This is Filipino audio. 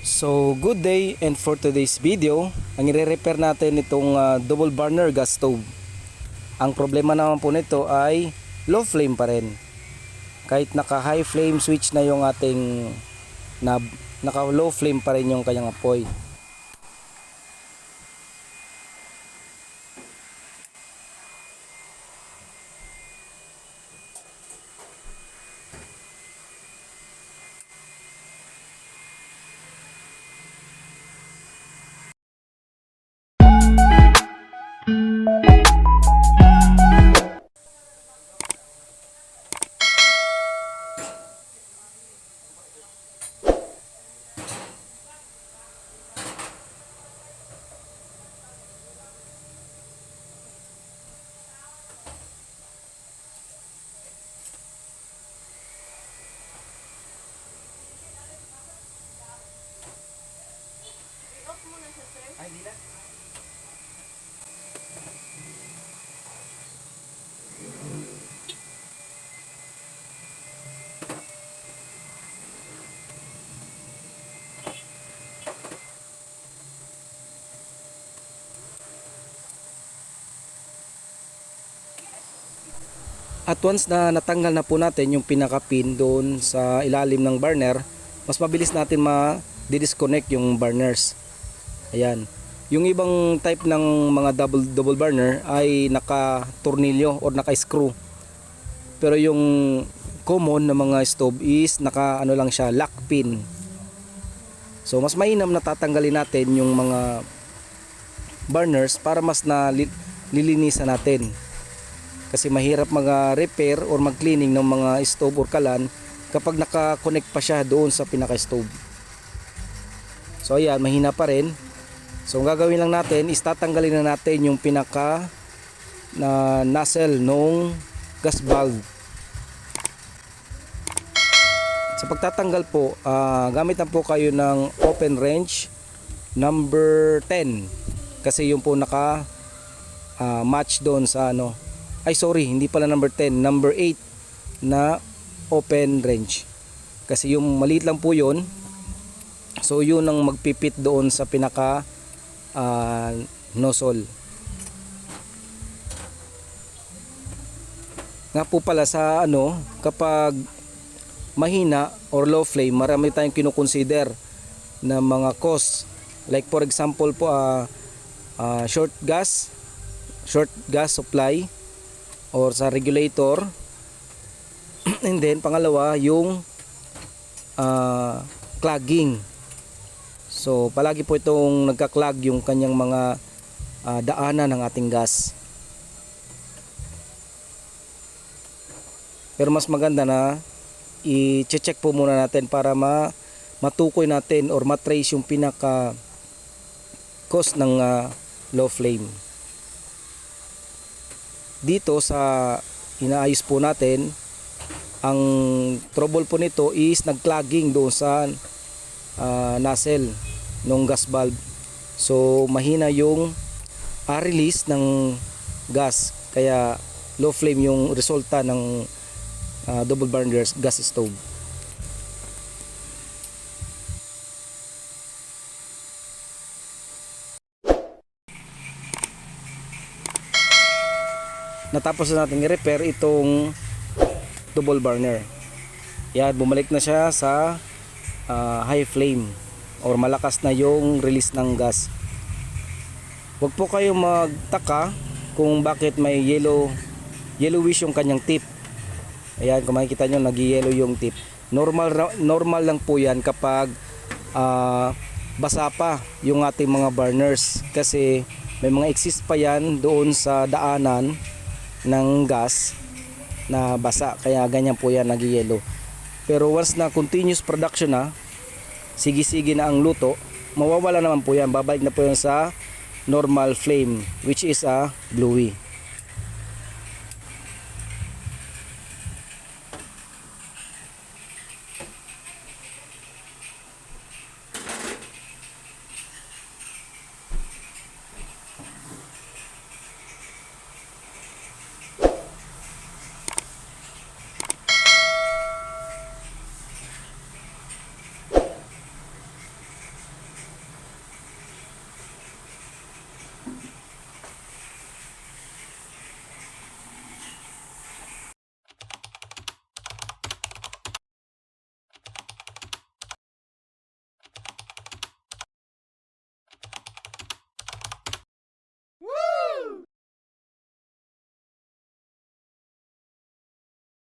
So good day, and for today's video, ang i-repair natin itong double burner gas stove. Ang problema naman po nito ay low flame pa rin. Kahit naka high flame switch na yung ating knob, naka low flame pa rin yung kanyang apoy. Ay, di na. At once na natanggal na po natin yung pinaka pin doon sa ilalim ng burner, mas mabilis natin ma-disconnect yung burners. Ayan. Yung ibang type ng mga double burner ay naka-tornilyo or naka-screw. Pero yung common na mga stove is naka ano lang siya, lock pin. So mas mainam na tatanggalin natin yung mga burners para mas lilinisan natin. Kasi mahirap mag-repair or mag-cleaning ng mga stove or kalan kapag naka-connect pa siya doon sa pinaka-stove. So ayan, mahina pa rin. So ang gagawin lang natin is tatanggalin na natin yung pinaka na nozzle nung gas valve. Sa pagtatanggal po, gamit na po kayo ng open wrench number 10 kasi yung po naka match doon sa ano. Ay sorry, hindi pala number 10, number 8 na open wrench. Kasi yung maliit lang po yun. So yun ang magpipit doon sa pinaka nozzle. Nga po pala sa ano, kapag mahina or low flame, marami tayong kinukonsider na mga cause. Like for example po, short gas supply or sa regulator. And then pangalawa yung clogging. So palagi po itong nagka-clog yung kanyang mga daanan ng ating gas. Pero mas maganda na i-check po muna natin para matukoy natin or matrace yung pinaka cause ng low flame. Dito sa inaayos po natin, ang trouble po nito is nag-clogging doon sa nozzle ng gas valve. So mahina yung release ng gas, kaya low flame yung resulta ng double burner gas stove. Natapos na natin i-repair itong double burner. Yan, bumalik na siya sa high flame or malakas na yung release ng gas. Huwag po kayong magtaka kung bakit may yellowish yung kanyang tip. Ayan, kung makikita nyo, nag-yellow yung tip. Normal lang po yan kapag basa pa yung ating mga burners, kasi may mga exist pa yan doon sa daanan ng gas na basa, kaya ganyan po yan nag-yellow. Pero once na continuous production na, sige-sige na ang luto, mawawala naman po yan, babalik na po yan sa normal flame, which is a bluey.